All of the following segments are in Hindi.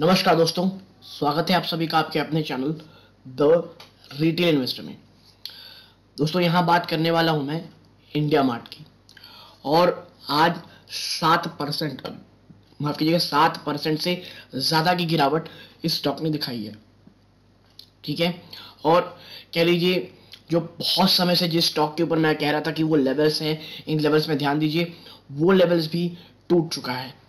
नमस्कार दोस्तों, स्वागत है आप सभी का आपके अपने चैनल द रिटेल इन्वेस्टर में। दोस्तों यहाँ बात करने वाला हूँ मैं इंडिया मार्ट की। और आज 7% माफ कीजिएगा 7% से ज़्यादा की गिरावट इस स्टॉक ने दिखाई है। ठीक है, और कह लीजिए जो बहुत समय से जिस स्टॉक के ऊपर मैं कह रहा था कि वो लेवल्स हैं, इन लेवल्स में ध्यान दीजिए, वो लेवल्स भी टूट चुका है।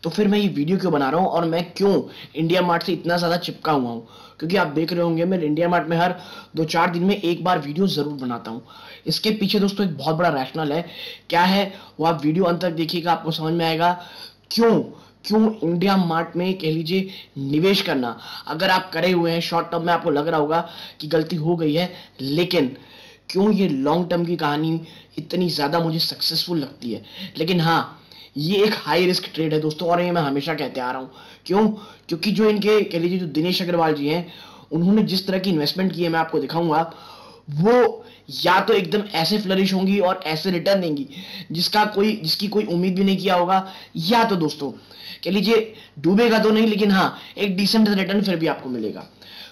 तो फिर मैं ये वीडियो क्यों बना रहा हूँ और मैं क्यों इंडिया मार्ट से इतना ज़्यादा चिपका हुआ हूँ, क्योंकि आप देख रहे होंगे मैं इंडिया मार्ट में हर 2-4 दिन में एक बार वीडियो ज़रूर बनाता हूँ। इसके पीछे दोस्तों एक बहुत बड़ा रैशनल है। क्या है वो आप वीडियो अंत तक देखिएगा, आपको समझ में आएगा क्यों क्यों इंडिया मार्ट में कह लीजिए निवेश करना, अगर आप करे हुए हैं शॉर्ट टर्म में आपको लग रहा होगा कि गलती हो गई है, लेकिन क्यों ये लॉन्ग टर्म की कहानी इतनी ज़्यादा मुझे सक्सेसफुल लगती है। लेकिन हाँ, ये एक हाई रिस्क ट्रेड है दोस्तों, और ये मैं हमेशा कहते आ रहा हूँ। क्यों? क्योंकि जो इनके कह लीजिए जो दिनेश अग्रवाल जी हैं, उन्होंने जिस तरह की इन्वेस्टमेंट की है मैं आपको दिखाऊंगा, वो या तो एकदम ऐसे फ्लरिश होंगी और ऐसे रिटर्न देंगी जिसकी कोई उम्मीद भी नहीं किया होगा, या तो दोस्तों कह लीजिए डूबेगा तो नहीं, लेकिन हाँ एक डिसेंट रिटर्न फिर भी आपको मिलेगा।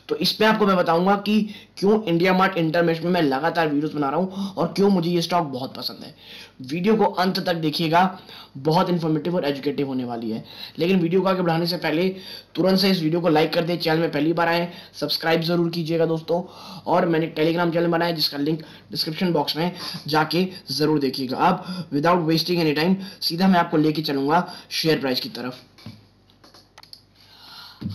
तो इस पे आपको मैं बताऊंगा कि क्यों इंडिया मार्ट इंटरमेश में मैं लगातार वीडियोस बना रहा हूं और क्यों मुझे ये स्टॉक बहुत पसंद है। वीडियो को अंत तक देखिएगा, बहुत इन्फॉर्मेटिव और एजुकेटिव होने वाली है। लेकिन वीडियो को आगे बढ़ाने से पहले तुरंत से इस वीडियो को लाइक कर दें, चैनल में पहली बार आए सब्सक्राइब जरूर कीजिएगा दोस्तों। और मैंने टेलीग्राम चैनल बनाया जिसका लिंक डिस्क्रिप्शन बॉक्स में जाके जरूर देखिएगा। अब विदाउट वेस्टिंग एनी टाइम सीधा मैं आपको लेके चलूंगा शेयर प्राइस की तरफ।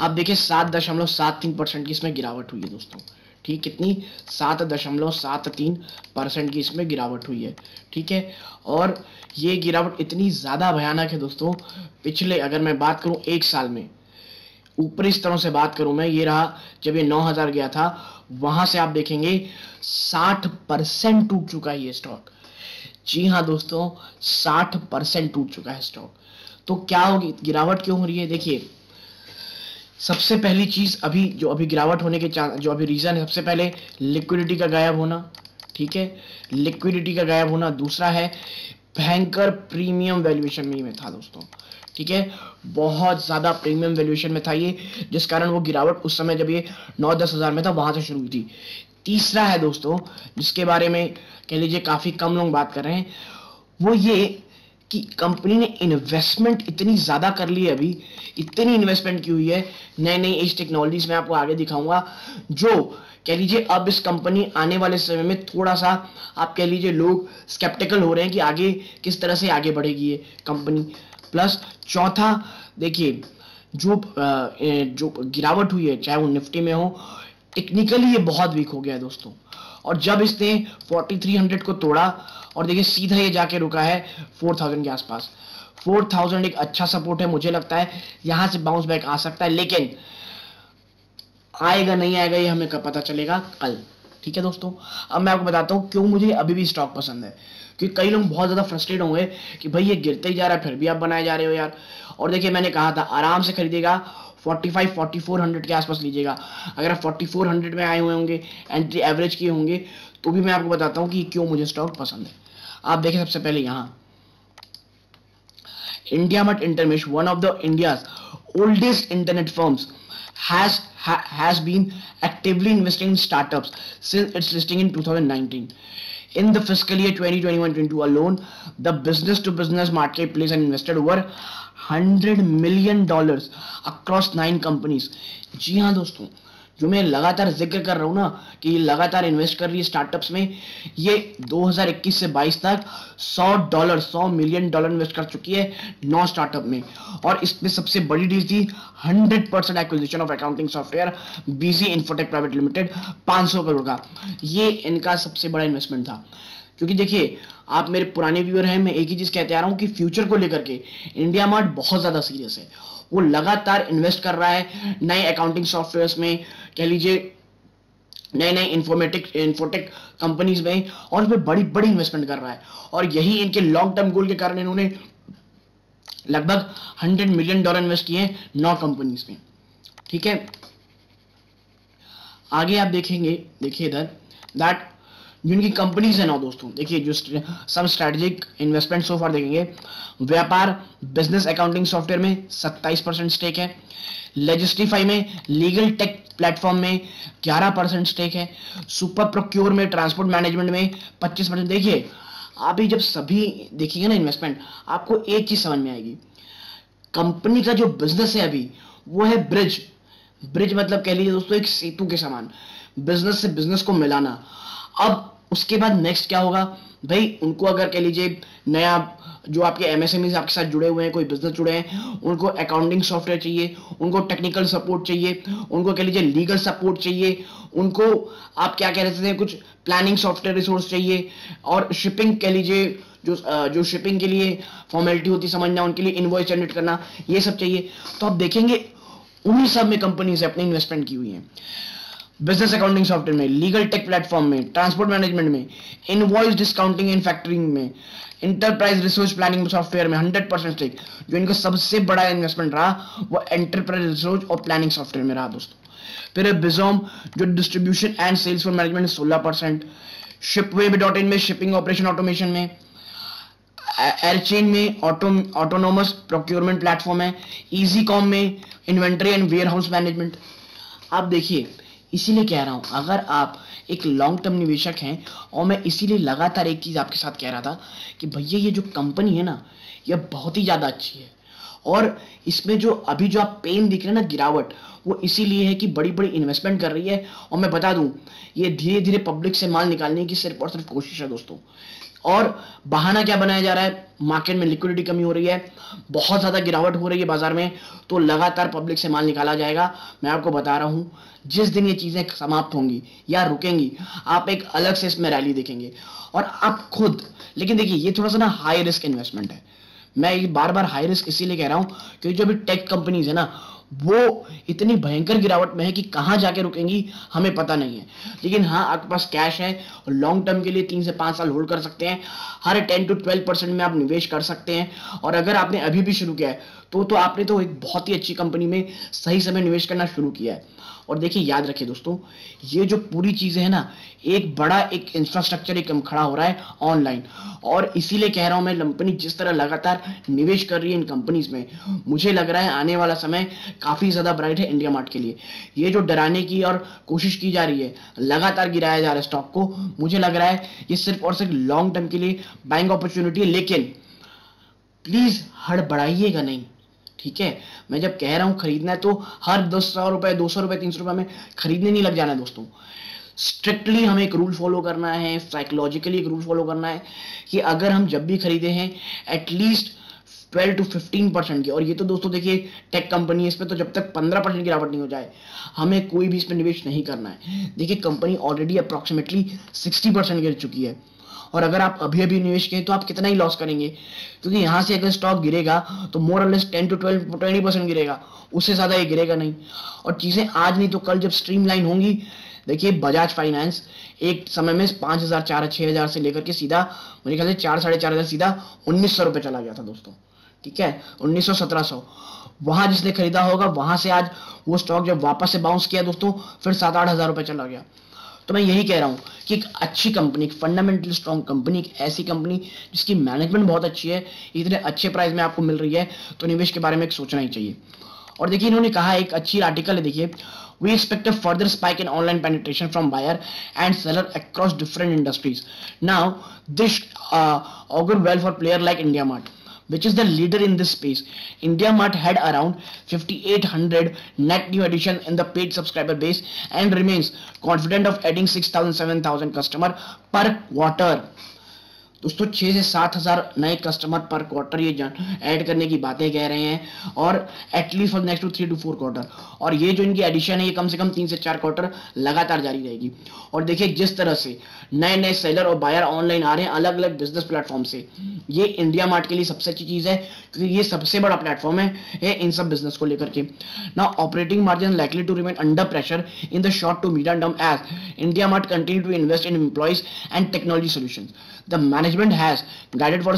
आप देखिए 7.73% की इसमें गिरावट हुई है दोस्तों। ठीक, कितनी? 7.73% की इसमें गिरावट हुई है। ठीक है, और ये गिरावट इतनी ज़्यादा भयानक है दोस्तों, पिछले अगर मैं बात करूं एक साल में, ऊपरी स्तरों से बात करूं मैं, ये रहा जब ये 9,000 गया था, वहां से आप देखेंगे 60% टूट चुका है ये स्टॉक। जी हाँ दोस्तों, 60% टूट चुका है स्टॉक। तो क्या होगी, गिरावट क्यों हो रही है? देखिए सबसे पहली चीज अभी गिरावट होने के जो अभी रीजन है, सबसे पहले लिक्विडिटी का गायब होना। ठीक है, लिक्विडिटी का गायब होना। दूसरा है भयंकर प्रीमियम वैल्यूएशन में था दोस्तों। ठीक है, बहुत ज्यादा प्रीमियम वैल्यूएशन में था ये, जिस कारण वो गिरावट उस समय जब ये 9-10 हजार में था वहां से शुरू हुई थी। तीसरा है दोस्तों, जिसके बारे में कह लीजिए काफी कम लोग बात कर रहे हैं, वो ये कि कंपनी ने इन्वेस्टमेंट इतनी ज्यादा कर ली है, अभी इतनी इन्वेस्टमेंट की हुई है नई नई एज टेक्नोलॉजीज में, आपको आगे दिखाऊंगा, जो कह लीजिए अब इस कंपनी आने वाले समय में थोड़ा सा आप कह लीजिए लोग स्केप्टिकल हो रहे हैं कि आगे किस तरह से आगे बढ़ेगी ये कंपनी। प्लस चौथा देखिए, जो गिरावट हुई है चाहे वो निफ्टी में हो, टेक्निकली ये बहुत वीक हो गया है दोस्तों। और जब इसने 4300 को तोड़ा और देखिए सीधा ये जाके रुका है 4000 के आसपास। 4000 एक अच्छा सपोर्ट है, मुझे लगता है यहां से बाउंस बैक आ सकता है, लेकिन आएगा नहीं आएगा ये हमें कब पता चलेगा, कल। ठीक है दोस्तों, अब मैं आपको बताता हूं क्यों मुझे अभी भी स्टॉक पसंद है। क्योंकि कई लोग बहुत ज्यादा फ्रस्ट्रेट होंगे कि भाई ये गिरते ही जा रहा है फिर भी आप बनाए जा रहे हो यार। और देखिए मैंने कहा था आराम से खरीदेगा, 4400 के आसपास लीजिएगा। अगर आप 4400 में आए हुए होंगे, एंट्री एवरेज किए होंगे, तो भी मैं आपको बताता हूं कि क्यों मुझे स्टॉक पसंद है। आप देखें सबसे पहले यहां India mart Intermesh, one of the India's oldest internet firms, has been actively investing in startups since its listing in 2019. In the fiscal year 2021-22 alone, the business-to-business marketplace has invested over $100 million across 9 companies. जी हाँ दोस्तों, जो मैं लगातार जिक्र कर रहा हूँ ना कि ये लगातार इन्वेस्ट कर रही है स्टार्टअप्स में, ये 2021 से 22 तक $100 मिलियन इन्वेस्ट कर चुकी है 9 स्टार्टअप में। और इसमें सबसे बड़ी डील थी 100% acquisition of accounting software BG infotech private limited, 500 crore का। ये इनका सबसे बड़ा इन्वेस्टमेंट था। क्योंकि देखिए आप मेरे पुराने व्यूअर हैं, मैं एक ही चीज कहते आ रहा हूँ कि फ्यूचर को लेकर के इंडिया मार्ट बहुत ज्यादा सीरियस है। वो लगातार इन्वेस्ट कर रहा है नए अकाउंटिंग सॉफ्टवेयर्स में, कह लीजिए नए नए इन्फोटेक कंपनीज में, और उसमें बड़ी बड़ी इन्वेस्टमेंट कर रहा है। और यही इनके लॉन्ग टर्म गोल के कारण इन्होंने लगभग $100 मिलियन इन्वेस्ट किए 9 कंपनीज में। ठीक है, आगे आप देखेंगे, देखिए इधर दैट जिनकी कंपनीज है ना दोस्तों, देखिए जो सम स्ट्रेटेजिक इन्वेस्टमेंट सो फार देखेंगे, व्यापार बिजनेस अकाउंटिंग सॉफ्टवेयर में 27% स्टेक है, लेजिस्टिफाई में लीगल टेक प्लेटफॉर्म में 11% स्टेक है, सुपर प्रोक्योर में ट्रांसपोर्ट मैनेजमेंट में 25%। देखिए आप ही जब सभी देखिएगा ना इन्वेस्टमेंट, आपको एक चीज समझ में आएगी, कंपनी का जो बिजनेस है अभी वो है ब्रिज। ब्रिज मतलब कह लीजिए दोस्तों एक सेतु के समान, बिजनेस से बिजनेस को मिलाना। अब उसके बाद नेक्स्ट क्या होगा भाई, उनको अगर कह लीजिए नया जो आपके एमएसएमई आपके साथ जुड़े हुए हैं, कोई बिजनेस जुड़े हैं, उनको अकाउंटिंग सॉफ्टवेयर चाहिए, उनको टेक्निकल सपोर्ट चाहिए, उनको कह लीजिए लीगल सपोर्ट चाहिए, उनको आप क्या कह रहे थे कुछ प्लानिंग सॉफ्टवेयर रिसोर्स चाहिए, और शिपिंग कह लीजिए जो शिपिंग के लिए फॉर्मेलिटी होती समझना, उनके लिए इनवॉइस जनरेट करना, ये सब चाहिए। तो आप देखेंगे उन्हीं सब में कंपनी से अपने इन्वेस्टमेंट की हुई है, बिजनेस अकाउंटिंग सॉफ्टवेयर में, लीगल टेक प्लेटफॉर्म में, ट्रांसपोर्ट मैनेजमेंट में, इनवॉइस डिस्काउंटिंग एंड फैक्टरिंग में, इंटरप्राइज रिसोर्स प्लानिंग सॉफ्टवेयर में 100% स्टेक। जो इनका सबसे बड़ा इन्वेस्टमेंट रहा वो एंटरप्राइज रिसोर्स और प्लानिंग सॉफ्टवेयर में रहा दोस्तों। फिर बिजोम जो distribution and sales for management 16%, Shipway in में शिपिंग ऑपरेशन ऑटोमेशन में, एयरचेन में ऑटोनोमस प्रोक्योरमेंट प्लेटफॉर्म है, इजी कॉम में inventory and warehouse management. आप देखिए इसीलिए कह रहा हूं, अगर आप एक लॉन्ग टर्म निवेशक हैं, और मैं इसीलिए लगातार एक चीज आपके साथ कह रहा था कि भैया ये जो कंपनी है ना, ये बहुत ही ज्यादा अच्छी है, और इसमें जो अभी जो आप पेन दिख रहे हैं ना गिरावट, वो इसीलिए है कि बड़ी बड़ी इन्वेस्टमेंट कर रही है। और मैं बता दूं ये धीरे धीरे पब्लिक से माल निकालने की सिर्फ और सिर्फ कोशिश है दोस्तों। और बहाना क्या बनाया जा रहा है, मार्केट में लिक्विडिटी कमी हो रही है, बहुत ज्यादा गिरावट हो रही है बाजार में, तो लगातार पब्लिक से माल निकाला जाएगा। मैं आपको बता रहा हूं जिस दिन ये चीजें समाप्त होंगी या रुकेंगी, आप एक अलग से इसमें रैली देखेंगे और आप खुद। लेकिन देखिए ये थोड़ा सा ना हाई रिस्क इन्वेस्टमेंट है, मैं ये बार बार हाई रिस्क इसीलिए कह रहा हूं क्योंकि जो अभी टेक कंपनीज है ना, वो इतनी भयंकर गिरावट में है कि कहां जाके रुकेंगी हमें पता नहीं है। लेकिन हाँ आपके पास कैश है और लॉन्ग टर्म के लिए 3 से 5 साल होल्ड कर सकते हैं, हर 10 to 12% में आप निवेश कर सकते हैं। और अगर आपने अभी भी शुरू किया है तो आपने तो एक बहुत ही अच्छी कंपनी में सही समय निवेश करना शुरू किया है। और देखिए याद रखिए दोस्तों, ये जो पूरी चीजें है ना, एक बड़ा एक इंफ्रास्ट्रक्चर एक खड़ा हो रहा है ऑनलाइन, और इसीलिए कह रहा हूं मैं, कंपनी जिस तरह लगातार निवेश कर रही है इन कंपनीज में, मुझे लग रहा है आने वाला समय काफी ज्यादा ब्राइट है इंडिया मार्ट के लिए। ये जो डराने की और कोशिश की जा रही है, लगातार गिराया जा रहा है स्टॉक को, मुझे लग रहा है ये सिर्फ और सिर्फ लॉन्ग टर्म के लिए बाइंग अपॉर्चुनिटी है। लेकिन प्लीज हड़बड़ाइएगा नहीं, ठीक है। मैं जब कह रहा हूं खरीदना है तो हर 100 रुपए 200 रुपए 300 रुपए में खरीदने नहीं लग जाना है दोस्तों। स्ट्रिक्टली हमें एक रूल फॉलो करना है, साइकोलॉजिकली एक रूल फॉलो करना है कि अगर हम जब भी खरीदे हैं एटलीस्ट 12 to 15% की। और ये तो दोस्तों देखिए टेक कंपनी है, इस पर तो जब तक 15% की गिरावट नहीं हो जाए हमें कोई भी इस पर निवेश नहीं करना है। देखिए कंपनी ऑलरेडी अप्रॉक्सीमेटली 60% गिर चुकी है, और अगर आप अभी अभी निवेश करें तो आप कितना ही लॉस करेंगे, क्योंकि यहां से अगर स्टॉक गिरेगा तो मोर और लेस 10 to 20% गिरेगा, उससे ज्यादा ये गिरेगा नहीं। और चीजें आज नहीं तो कल जब स्ट्रीमलाइन होंगी, देखिए बजाज फाइनेंस एक समय में 5,000 4,000 6,000 से लेकर के सीधा मेरे ख्याल से 4 साढ़े 4,000 सीधा 1,900 रुपए चला गया था दोस्तों, ठीक है, 1,900 1,700। वहां जिसने खरीदा होगा वहां से आज वो स्टॉक जब वापस से बाउंस किया दोस्तों, फिर 7-8 हजार रुपए चला गया। तो मैं यही कह रहा हूं कि एक अच्छी कंपनी, एक फंडामेंटली स्ट्रॉन्ग कंपनी, एक ऐसी कंपनी जिसकी मैनेजमेंट बहुत अच्छी है, इतने अच्छे प्राइस में आपको मिल रही है, तो निवेश के बारे में एक सोचना ही चाहिए। और देखिए इन्होंने कहा, एक अच्छी आर्टिकल है, देखिए, we expect a further spike in online penetration from buyer and seller across different industries. Now this augur well for player like IndiaMart, which is the leader in this space. IndiaMart had around 5,800 net new addition in the paid subscriber base and remains confident of adding 6,000-7,000 customer per quarter. दोस्तों 6 से 7 हजार नए कस्टमर पर क्वार्टर ये ऐड करने की बातें कह रहे हैं, और at least for next 3 to 4 quarter. और ये जो इनकी एडिशन है ये कम से कम 3 से 4 क्वार्टर लगातार जारी रहेगी। और देखिए जिस तरह से नए नए सेलर और बायर ऑनलाइन आ रहे हैं अलग अलग बिजनेस प्लेटफॉर्म से, ये इंडिया मार्ट के लिए सबसे अच्छी चीज है, क्योंकि ये सबसे बड़ा प्लेटफॉर्म है इन सब बिजनेस को लेकर के। Now operating margin likely to remain under pressure in the short to medium term as IndiaMART continue to invest in employees and technology solutions. The management has guided for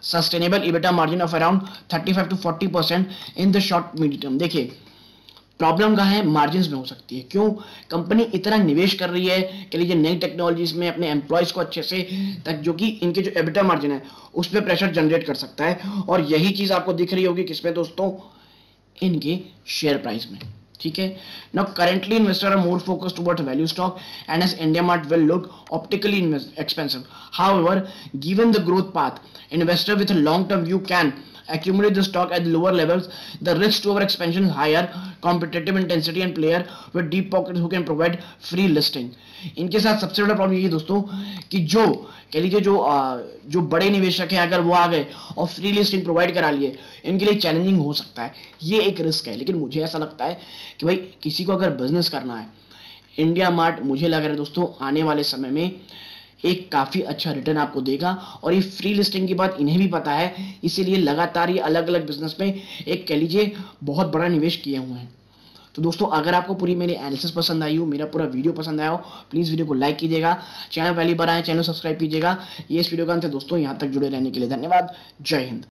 sustainable EBITDA margin of around 35 to 40% in the short medium term। देखिए प्रॉब्लम कहाँ है, मार्जिन में हो सकती है। क्यों? कंपनी इतना निवेश कर रही है कि लीजिए नई टेक्नोलॉजीज में अपने एम्प्लॉयज को अच्छे से, तक जो कि इनके जो एबिटा मार्जिन है उस पर प्रेशर जनरेट कर सकता है। और यही चीज आपको दिख रही होगी किसमें दोस्तों, इनके शेयर प्राइस में। ठीक है, now currently investor are more focused towards value stock and as IndiaMART will look optically expensive, however given the growth path investor with a long term view can accumulate the stock at lower levels. The risk to our expansion is higher, competitive intensity and player with deep pockets who can provide free listing. इनके साथ सबसे बड़ा प्रॉब्लम ये दोस्तों कि जो कह लीजिए जो बड़े निवेशक हैं अगर वो आ गए और फ्री लिस्टिंग प्रोवाइड करा लिए, इनके लिए चैलेंजिंग हो सकता है, ये एक रिस्क है। लेकिन मुझे ऐसा लगता है कि भाई किसी को अगर बिजनेस करना है, इंडिया मार्ट मुझे लग रहा है दोस्तों आने वाले समय में एक काफी अच्छा रिटर्न आपको देगा। और ये फ्री लिस्टिंग की बात इन्हें भी पता है, इसीलिए लगातार ये अलग अलग बिजनेस में एक कह लीजिए बहुत बड़ा निवेश किए हुए हैं। तो दोस्तों अगर आपको पूरी मेरी एनालिसिस पसंद आई हो, मेरा पूरा वीडियो पसंद आया हो, प्लीज वीडियो को लाइक कीजिएगा, चैनल पहली बार आए चैनल सब्सक्राइब कीजिएगा। ये इस वीडियो का अंत है दोस्तों, यहाँ तक जुड़े रहने के लिए धन्यवाद। जय हिंद।